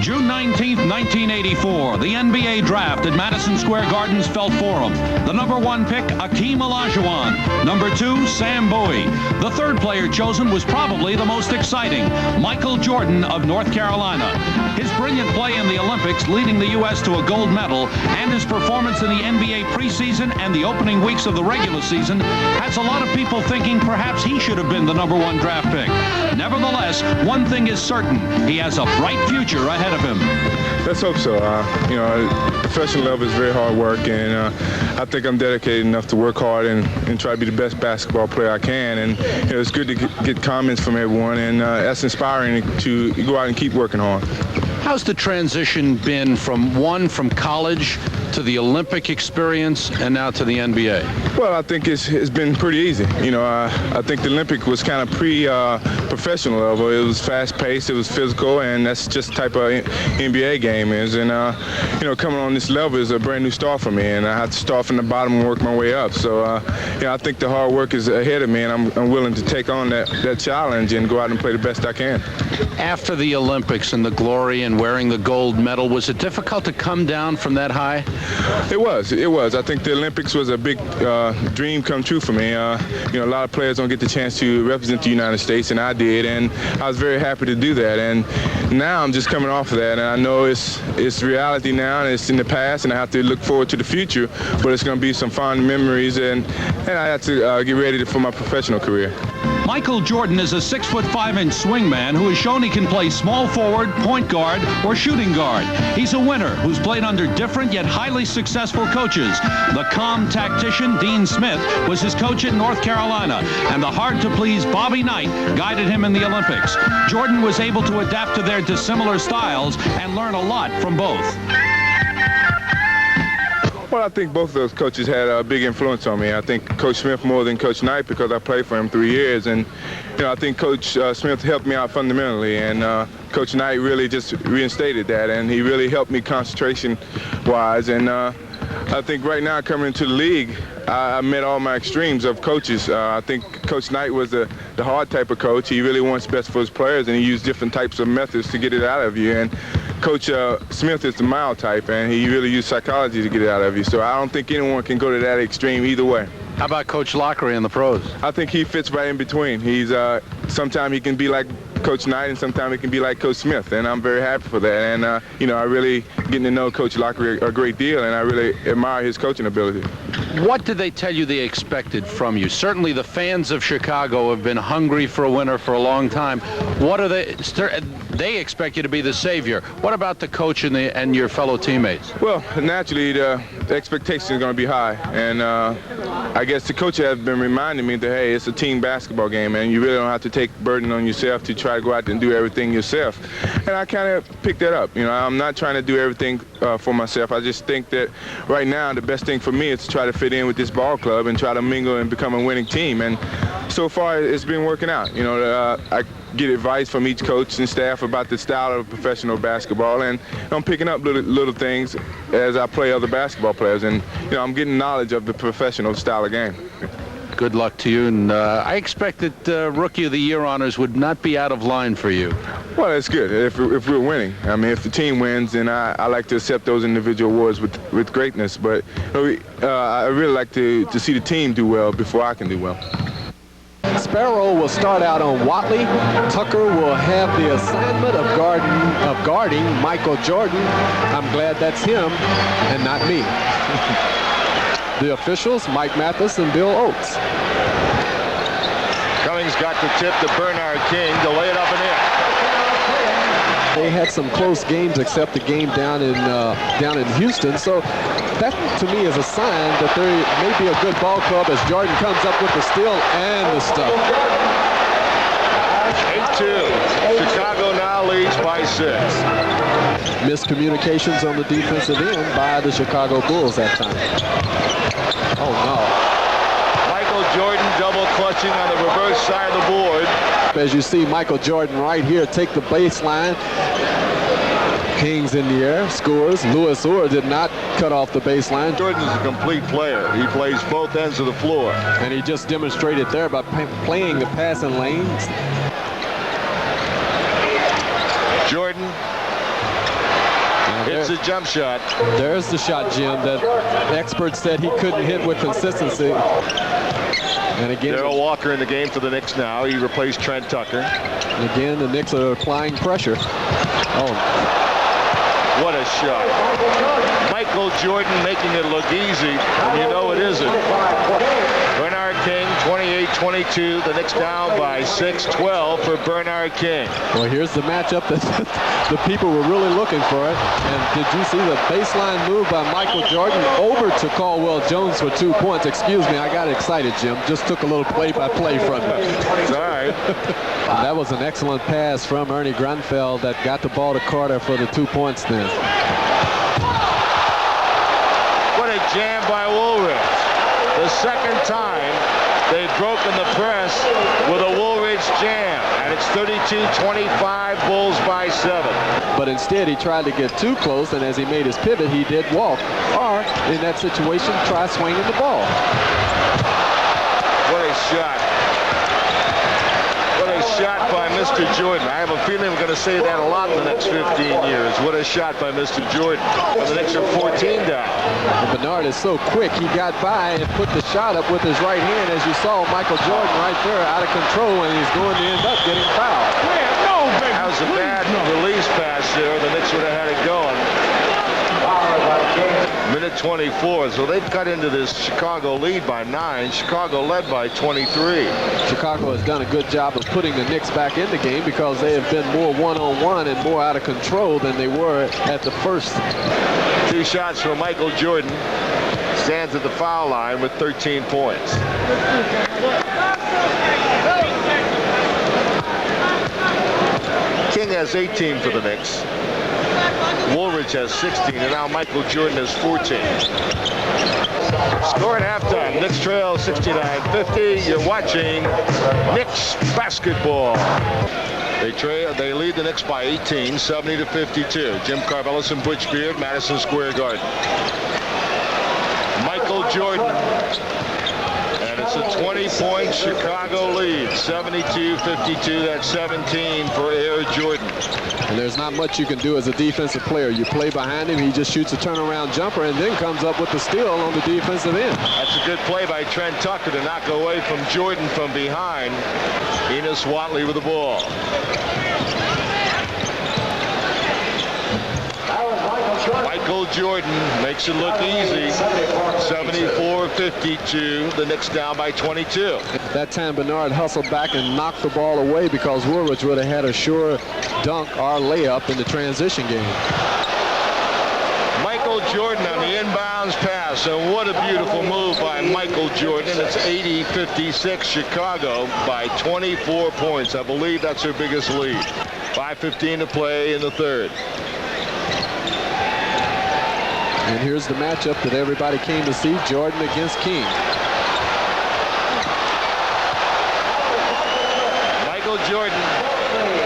June 19th, 1984, the NBA draft at Madison Square Garden's felt for him. The number 1 pick, Akeem Olajuwon. Number 2, Sam Bowie. The third player chosen was probably the most exciting, Michael Jordan of North Carolina. His brilliant play in the Olympics, leading the U.S. to a gold medal, and his performance in the NBA preseason and the opening weeks of the regular season has a lot of people thinking perhaps he should have been the number 1 draft pick. Nevertheless, one thing is certain. He has a bright future ahead of him. Let's hope so. Professional level is very hard work, and I think I'm dedicated enough to work hard and try to be the best basketball player I can. And it's good to get comments from everyone, and that's inspiring to go out and keep working hard. How's the transition been from college to the Olympic experience and now to the NBA? Well, I think it's been pretty easy. I think the Olympic was kind of pre-professional level. It was fast-paced, it was physical, and that's just the type of NBA game is. And, coming on this level is a brand new start for me, and I have to start from the bottom and work my way up. So, I think the hard work is ahead of me, and I'm willing to take on that challenge and go out and play the best I can. After the Olympics and the glory and wearing the gold medal, was it difficult to come down from that high? It was. I think the Olympics was a big dream come true for me. A lot of players don't get the chance to represent the United States, and I did, and I was very happy to do that. And now I'm just coming off of that, and I know it's reality now, and it's in the past, and I have to look forward to the future, but it's going to be some fond memories, and I have to get ready for my professional career. Michael Jordan is a 6'5" swingman who has shown he can play small forward, point guard, or shooting guard. He's a winner who's played under different yet highly successful coaches. The calm tactician Dean Smith was his coach at North Carolina, and the hard-to-please Bobby Knight guided him in the Olympics. Jordan was able to adapt to their dissimilar styles and learn a lot from both. Well, I think both of those coaches had a big influence on me. I think Coach Smith more than Coach Knight because I played for him 3 years. And, I think Coach Smith helped me out fundamentally. And Coach Knight really just reinstated that. And he really helped me concentration-wise. And I think right now coming into the league, I met all my extremes of coaches. I think Coach Knight was the hard type of coach. He really wants best for his players, and he used different types of methods to get it out of you. And Coach Smith is the mild type, and he really used psychology to get it out of you. So I don't think anyone can go to that extreme either way. How about Coach Lockery in the pros? I think he fits right in between. He's sometimes he can be like Coach Knight, and sometimes he can be like Coach Smith, and I'm very happy for that. And I really getting to know Coach Lockery a great deal, and I really admire his coaching ability. What did they tell you they expected from you? Certainly the fans of Chicago have been hungry for a winner for a long time. What are they expect you to be the savior. What about the coach and your fellow teammates? Well, naturally the expectation is going to be high, and I guess the coach has been reminding me that, hey, it's a team basketball game, and you really don't have to take burden on yourself to try to go out there and do everything yourself. And I kind of picked that up. I'm not trying to do everything for myself. I just think that right now the best thing for me is to try to fit in with this ball club and try to mingle and become a winning team. And so far it's been working out. I get advice from each coach and staff about the style of professional basketball, and I'm picking up little things as I play other basketball players, and I'm getting knowledge of the professional style of game. Good luck to you, and I expect that Rookie of the Year honors would not be out of line for you. Well, that's good if we're winning. I mean, if the team wins, then I like to accept those individual awards with greatness, but I really like to see the team do well before I can do well. Sparrow will start out on Watley. Tucker will have the assignment of guarding Michael Jordan. I'm glad that's him and not me. The officials, Mike Mathis and Bill Oates. Cummings got the tip to Bernard King to lay it up and in. They had some close games except the game down in Houston. So that, to me, is a sign that there may be a good ball club as Jordan comes up with the steal and the stuff. 8-2. Chicago now leads by 6. Miscommunications on the defensive end by the Chicago Bulls that time. Oh, no. Michael Jordan double clutching on the reverse side of the board. As you see Michael Jordan right here take the baseline. Kings in the air, scores. Louis Orr did not cut off the baseline. Jordan is a complete player. He plays both ends of the floor. And he just demonstrated there by playing the passing lanes. Jordan hits a jump shot. There's the shot, Jim, that experts said he couldn't hit with consistency. And again, Darrell Walker in the game for the Knicks now. He replaced Trent Tucker. And again, the Knicks are applying pressure. Oh, what a shot. Michael Jordan making it look easy, and you know it isn't. Bernard King, 28-22. The Knicks down by 6-12 for Bernard King. Well, here's the matchup that the people were really looking for it. And did you see the baseline move by Michael Jordan over to Caldwell Jones for 2 points? Excuse me, I got excited, Jim. Just took a little play-by-play from me. It's all right. That was an excellent pass from Ernie Grunfeld that got the ball to Carter for the 2 points then. What a jam by Woolridge. The second time they've broken the press with a Woolridge jam. And it's 32-25, Bulls by 7. But instead, he tried to get too close, and as he made his pivot, he did walk. Or, in that situation, try swinging the ball. What a shot. What a shot by Mr. Jordan. I have a feeling we're going to say that a lot in the next 15 years. What a shot by Mr. Jordan. And the Knicks are 14 down. And Bernard is so quick, he got by and put the shot up with his right hand. As you saw, Michael Jordan right there out of control, and he's going to end up getting fouled. That was a bad release pass there. The Knicks would have had it going. Minute 24, so they've cut into this Chicago lead by 9. Chicago led by 23. Chicago has done a good job of putting the Knicks back in the game because they have been more one-on-one and more out of control than they were at the first. 2 shots for Michael Jordan. Stands at the foul line with 13 points. King has 18 for the Knicks. Woolridge has 16, and now Michael Jordan has 14. Score at halftime. Knicks trail 69-50. You're watching Knicks basketball. They lead the Knicks by 18, 70-52. Jim Carvelis and Butch Beard, Madison Square Garden. Michael Jordan. And it's a 20-point Chicago lead, 72-52. That's 17 for Air Jordan. And there's not much you can do as a defensive player. You play behind him, he just shoots a turnaround jumper and then comes up with the steal on the defensive end. That's a good play by Trent Tucker to knock away from Jordan from behind. Enos Watley with the ball. Michael Jordan makes it look easy. 74-52. The Knicks down by 22. At that time, Bernard hustled back and knocked the ball away because Woolridge would have had a sure dunk or layup in the transition game. Michael Jordan on the inbounds pass, and what a beautiful move by Michael Jordan. It's 80-56 Chicago by 24 points. I believe that's their biggest lead. 5:15 to play in the third. And here's the matchup that everybody came to see, Jordan against King. Michael Jordan.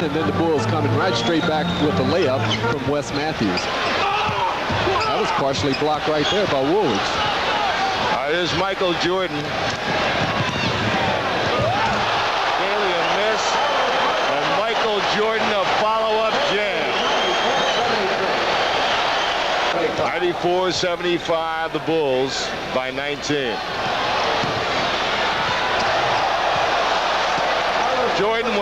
And then the Bulls coming right straight back with the layup from Wes Matthews. That was partially blocked right there by Woolridge. Here's Michael Jordan. Daly a miss. And Michael Jordan a follow-up jam. 94-75, the Bulls by 19. Jordan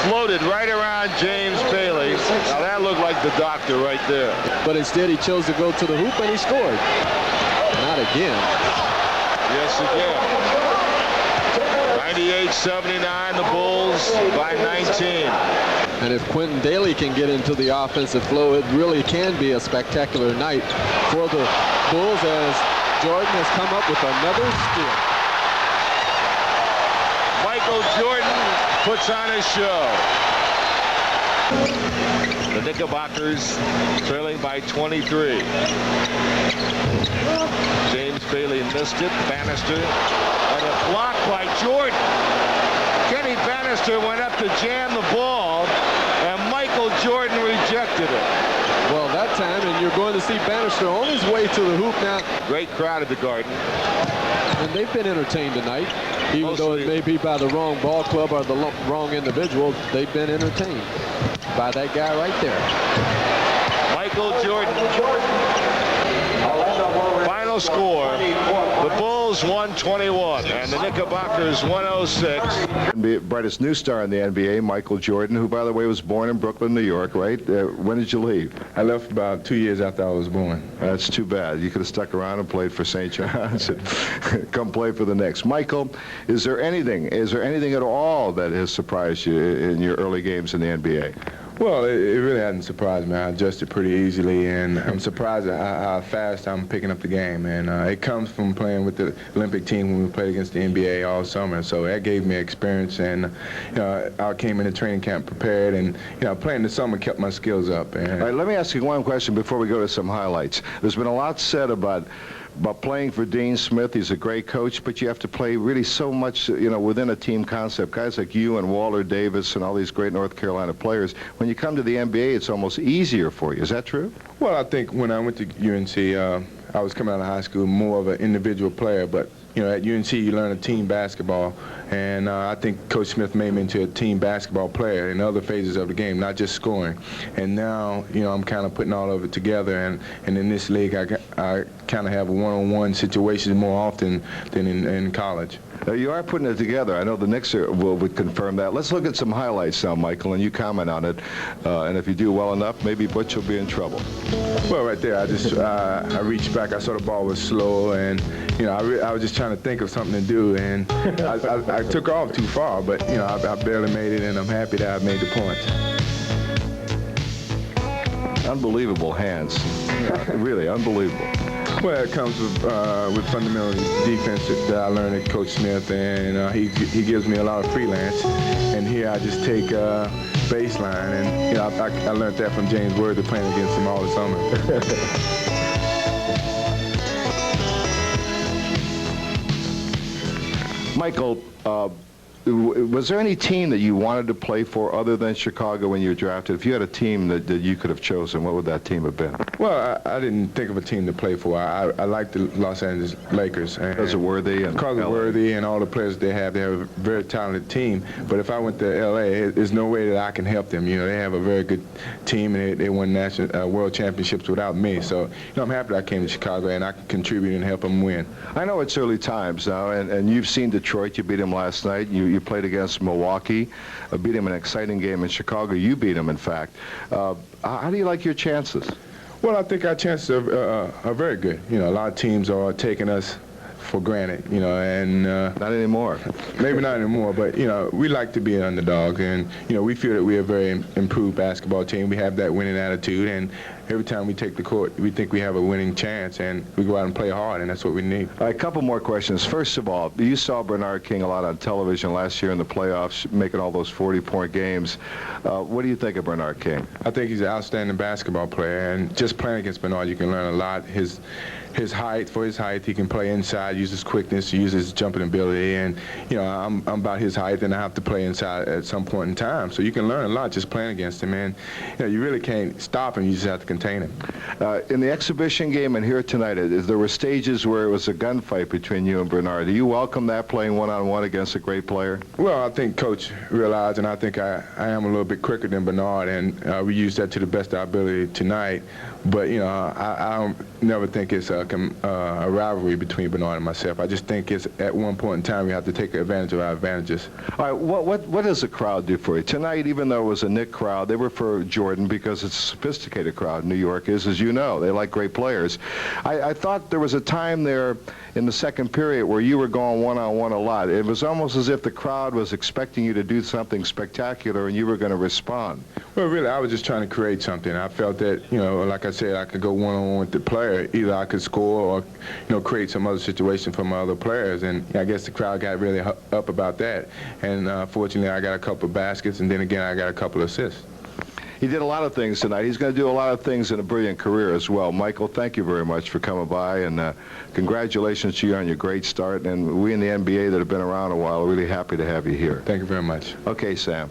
floated right around James Bailey. Now that looked like the doctor right there. But instead he chose to go to the hoop and he scored. Not again. Yes, again. 98-79, the Bulls by 19. And if Quentin Daly can get into the offensive flow, it really can be a spectacular night for the Bulls as Jordan has come up with another steal. Michael Jordan puts on a show. The Knickerbockers trailing by 23. James Bailey missed it. Bannister and a block by Jordan. Kenny Bannister went up to jam the ball, and Michael Jordan rejected it. Well, that time, and you're going to see Bannister on his way to the hoop now. Great crowd at the Garden. And they've been entertained tonight. Even though it may be by the wrong ball club or the wrong individual, they've been entertained by that guy right there. Michael Jordan. Final score, the Bulls 121 and the Knickerbockers 106. The brightest new star in the NBA, Michael Jordan, who, by the way, was born in Brooklyn, New York, right? When did you leave? I left about 2 years after I was born. That's too bad. You could have stuck around and played for St. John's and come play for the Knicks. Michael, is there anything at all that has surprised you in your early games in the NBA? Well, it really hasn't surprised me. I adjusted pretty easily, and I'm surprised at how fast I'm picking up the game. And it comes from playing with the Olympic team when we played against the NBA all summer. So that gave me experience, and I came into training camp prepared, and playing the summer kept my skills up. And all right, let me ask you one question before we go to some highlights. There's been a lot said about playing for Dean Smith. He's a great coach, but you have to play really so much, within a team concept. Guys like you and Walter Davis and all these great North Carolina players, when you come to the NBA, it's almost easier for you. Is that true? Well, I think when I went to UNC, I was coming out of high school more of an individual player, but at UNC you learn a team basketball, and I think Coach Smith made me into a team basketball player in other phases of the game, not just scoring. And now, I'm kind of putting all of it together, and in this league I kind of have a one-on-one situation more often than in college. You are putting it together. I know the Knicks would confirm that. Let's look at some highlights now, Michael, and you comment on it. And if you do well enough, maybe Butch will be in trouble. Well, right there, I reached back. I saw the ball was slow, and I was just trying to think of something to do, and I took off too far, but I barely made it, and I'm happy that I made the point. Unbelievable hands. Really unbelievable. Well, it comes with fundamental defense that I learned at Coach Smith, and he gives me a lot of freelance. And here I just take baseline, and I learned that from James Worthy playing against him all the summer. Michael, was there any team that you wanted to play for other than Chicago when you were drafted? If you had a team that you could have chosen, what would that team have been? Well, I didn't think of a team to play for. I like the Los Angeles Lakers. Because of Worthy and Worthy and all the players they have a very talented team. But if I went to L.A., there's no way that I can help them. They have a very good team, and they won national world championships without me. So I'm happy that I came to Chicago, and I can contribute and help them win. I know it's early times now, and you've seen Detroit. You beat them last night. You played against Milwaukee, beat them in an exciting game in Chicago. You beat them, in fact. How do you like your chances? Well, I think our chances are very good. A lot of teams are taking us for granted, and not anymore. Maybe not anymore, but we like to be an underdog, and we feel that we're a very improved basketball team. We have that winning attitude, and every time we take the court, we think we have a winning chance, and we go out and play hard, and that's what we need. A couple more questions. First of all, you saw Bernard King a lot on television last year in the playoffs, making all those 40-point games. What do you think of Bernard King? I think he's an outstanding basketball player, and just playing against Bernard, you can learn a lot. His height, for his height, he can play inside, use his quickness, use his jumping ability, and I'm about his height, and I have to play inside at some point in time. So you can learn a lot just playing against him, and you really can't stop him. You just have to contain him. In the exhibition game and here tonight, there were stages where it was a gunfight between you and Bernard. Do you welcome that, playing one-on-one against a great player? Well, I think Coach realized, and I think I am a little bit quicker than Bernard, and we used that to the best of our ability tonight. But I don't never think it's a rivalry between Bernard and myself. I just think it's at one point in time we have to take advantage of our advantages. All right, what does the crowd do for you tonight? Even though it was a Knick crowd, they were for Jordan because it's a sophisticated crowd. New York is, as you know, they like great players. I thought there was a time there in the second period where you were going one-on-one a lot. It was almost as if the crowd was expecting you to do something spectacular and you were going to respond. Well, really, I was just trying to create something. I felt that, like I said, I could go one-on-one with the player. Either I could score or, create some other situation for my other players. And I guess the crowd got really up about that. And fortunately, I got a couple of baskets, and then again, I got a couple of assists. He did a lot of things tonight. He's going to do a lot of things in a brilliant career as well. Michael, thank you very much for coming by, and congratulations to you on your great start. And we in the NBA that have been around a while are really happy to have you here. Thank you very much. Okay, Sam.